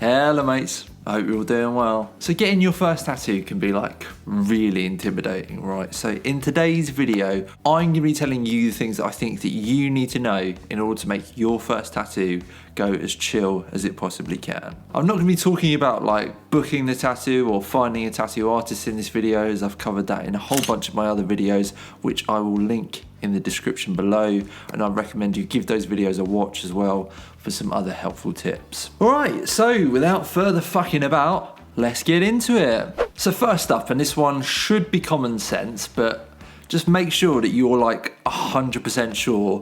Hello mates, I hope you're all doing well. So getting your first tattoo can be like really intimidating, right? So in today's video, I'm going to be telling you the things that I think that you need to know in order to make your first tattoo go as chill as it possibly can. I'm not going to be talking about like booking the tattoo or finding a tattoo artist in this video, as I've covered that in a whole bunch of my other videos, which I will link in the description below, and I recommend you give those videos a watch as well for some other helpful tips. Alright, so without further fucking about, let's get into it. So first up, and this one should be common sense, but just make sure that you're like 100% sure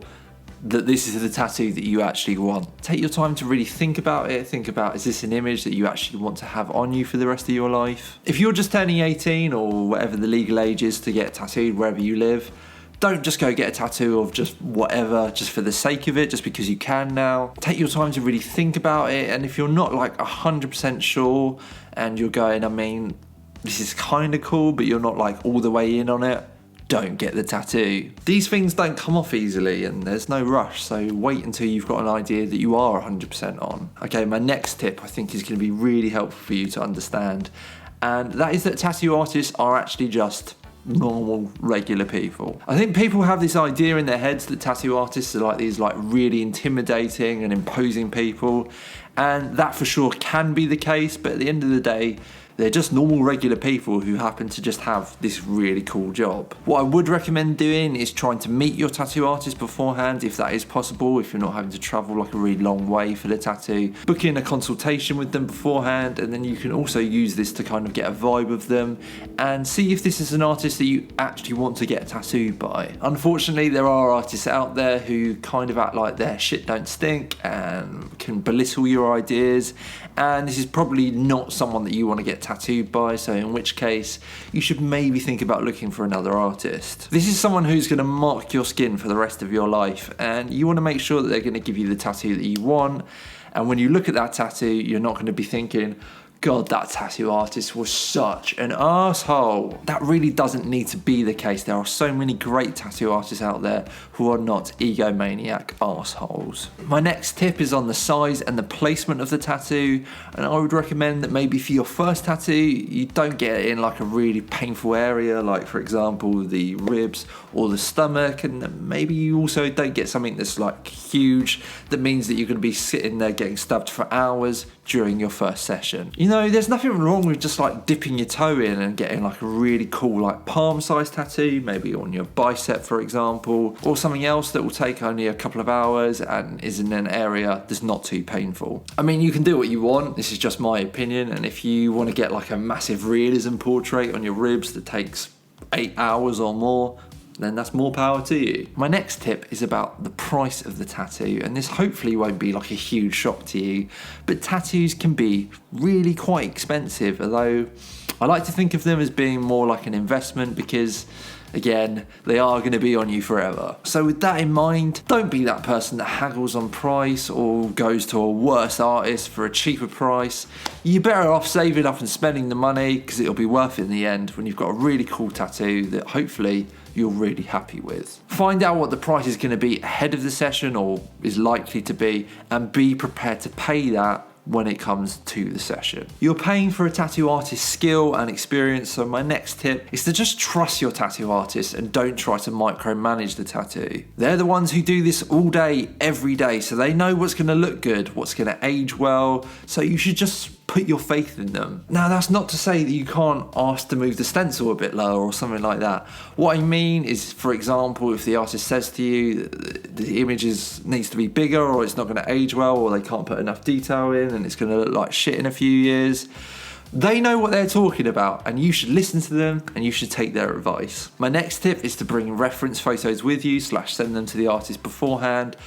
that this is the tattoo that you actually want. Take your time to really think about it. Think about, is this an image that you actually want to have on you for the rest of your life? If you're just turning 18 or whatever the legal age is to get tattooed wherever you live, don't just go get a tattoo of just whatever, just for the sake of it, just because you can now. Take your time to really think about it, and if you're not like 100% sure and you're going, I mean, this is kind of cool, but you're not like all the way in on it, don't get the tattoo. These things don't come off easily and there's no rush, so wait until you've got an idea that you are 100% on. Okay, my next tip I think is going to be really helpful for you to understand, and that is that tattoo artists are actually just normal, regular people. I think people have this idea in their heads that tattoo artists are like these like really intimidating and imposing people, and that for sure can be the case, but at the end of the day, they're just normal, regular people who happen to just have this really cool job. What I would recommend doing is trying to meet your tattoo artist beforehand, if that is possible, if you're not having to travel like a really long way for the tattoo. Book in a consultation with them beforehand, and then you can also use this to kind of get a vibe of them and see if this is an artist that you actually want to get tattooed by. Unfortunately, there are artists out there who kind of act like their shit don't stink and can belittle your ideas, and this is probably not someone that you want to get tattooed by, so in which case you should maybe think about looking for another artist. This is someone who's going to mark your skin for the rest of your life, and you want to make sure that they're going to give you the tattoo that you want, and when you look at that tattoo, you're not going to be thinking, God, that tattoo artist was such an asshole. That really doesn't need to be the case. There are so many great tattoo artists out there who are not egomaniac assholes. My next tip is on the size and the placement of the tattoo, and I would recommend that maybe for your first tattoo, you don't get it in like a really painful area, like for example, the ribs or the stomach, and maybe you also don't get something that's like huge, that means that you're going to be sitting there getting stabbed for hours during your first session. You know, there's nothing wrong with just like dipping your toe in and getting like a really cool like palm size tattoo, maybe on your bicep for example, or something else that will take only a couple of hours and is in an area that's not too painful. I mean, you can do what you want, this is just my opinion, and if you want to get like a massive realism portrait on your ribs that takes 8 hours or more, then that's more power to you. My next tip is about the price of the tattoo, and this hopefully won't be like a huge shock to you, but tattoos can be really quite expensive, although I like to think of them as being more like an investment because, again, they are going to be on you forever. So with that in mind, don't be that person that haggles on price or goes to a worse artist for a cheaper price. You're better off saving up and spending the money, because it'll be worth it in the end when you've got a really cool tattoo that hopefully you're really happy with. Find out what the price is going to be ahead of the session, or is likely to be, and be prepared to pay that when it comes to the session. You're paying for a tattoo artist's skill and experience, so my next tip is to just trust your tattoo artist and don't try to micromanage the tattoo. They're the ones who do this all day, every day, so they know what's going to look good, what's going to age well, so you should just put your faith in them. Now, that's not to say that you can't ask to move the stencil a bit lower or something like that. What I mean is, for example, if the artist says to you the image needs to be bigger, or it's not going to age well, or they can't put enough detail in and it's going to look like shit in a few years, they know what they're talking about, and you should listen to them and you should take their advice. My next tip is to bring reference photos with you / send them to the artist beforehand,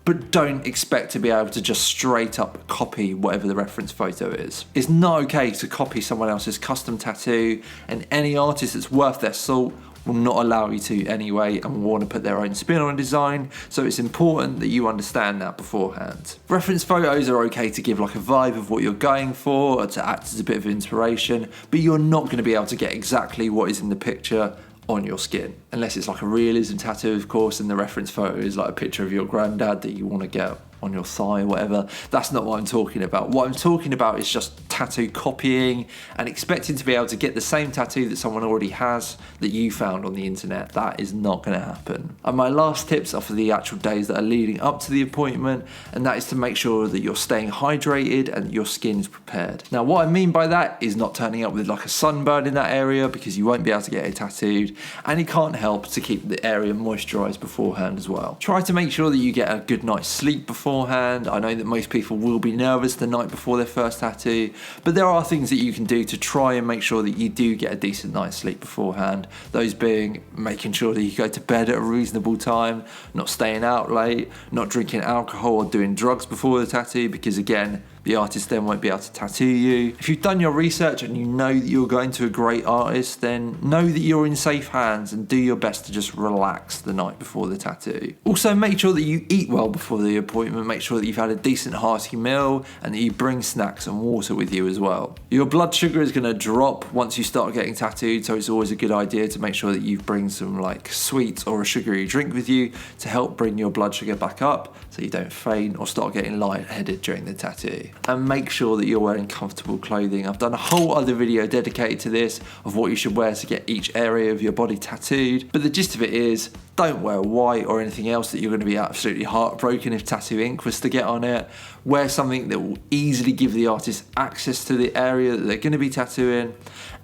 but don't expect to be able to just straight up copy whatever the reference photo is. It's not okay to copy someone else's custom tattoo, and any artist that's worth their salt will not allow you to anyway and will want to put their own spin on a design, so it's important that you understand that beforehand. Reference photos are okay to give like a vibe of what you're going for, or to act as a bit of inspiration, but you're not going to be able to get exactly what is in the picture on your skin, unless it's like a realism tattoo, of course, and the reference photo is like a picture of your granddad that you want to get on your thigh or whatever. That's not what I'm talking about. What I'm talking about is just tattoo copying and expecting to be able to get the same tattoo that someone already has that you found on the internet. That is not going to happen. And my last tips are for the actual days that are leading up to the appointment, and that is to make sure that you're staying hydrated and your skin is prepared. Now, what I mean by that is not turning up with like a sunburn in that area, because you won't be able to get it tattooed, and it can't help to keep the area moisturized beforehand as well. Try to make sure that you get a good night's sleep beforehand. I know that most people will be nervous the night before their first tattoo, but there are things that you can do to try and make sure that you do get a decent night's sleep beforehand. Those being making sure that you go to bed at a reasonable time, not staying out late, not drinking alcohol or doing drugs before the tattoo, because again, the artist then won't be able to tattoo you. If you've done your research and you know that you're going to a great artist, then know that you're in safe hands and do your best to just relax the night before the tattoo. Also, make sure that you eat well before the appointment. Make sure that you've had a decent hearty meal and that you bring snacks and water with you as well. Your blood sugar is going to drop once you start getting tattooed, so it's always a good idea to make sure that you bring some like sweets or a sugary drink with you to help bring your blood sugar back up so you don't faint or start getting lightheaded during the tattoo. And make sure that you're wearing comfortable clothing. I've done a whole other video dedicated to this of what you should wear to get each area of your body tattooed, but the gist of it is, don't wear white or anything else that you're going to be absolutely heartbroken if tattoo ink was to get on it. Wear something that will easily give the artist access to the area that they're going to be tattooing,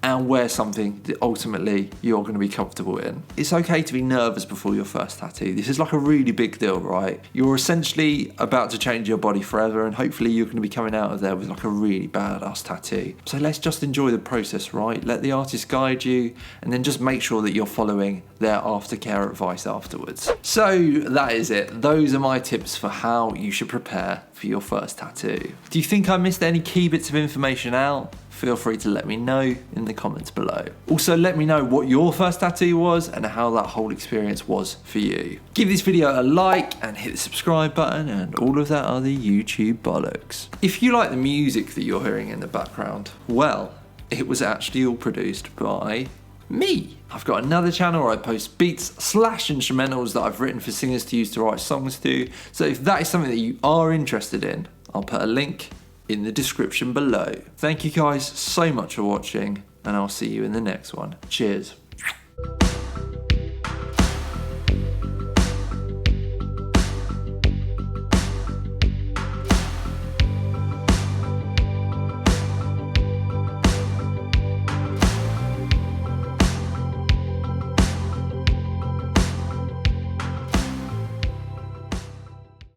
and wear something that ultimately you're going to be comfortable in. It's okay to be nervous before your first tattoo. This is like a really big deal, right? You're essentially about to change your body forever, and hopefully you're going to be coming out of there with like a really badass tattoo. So let's just enjoy the process, right? Let the artist guide you, and then just make sure that you're following their aftercare advice afterwards. So that is it. Those are my tips for how you should prepare for your first tattoo. Do you think I missed any key bits of information out? Feel free to let me know in the comments below. Also, let me know what your first tattoo was and how that whole experience was for you. Give this video a like and hit the subscribe button and all of that other YouTube bollocks. If you like the music that you're hearing in the background, well, it was actually all produced by me. I've got another channel where I post beats/instrumentals that I've written for singers to use to write songs to. So if that is something that you are interested in, I'll put a link in the description below. Thank you guys so much for watching, and I'll see you in the next one. Cheers.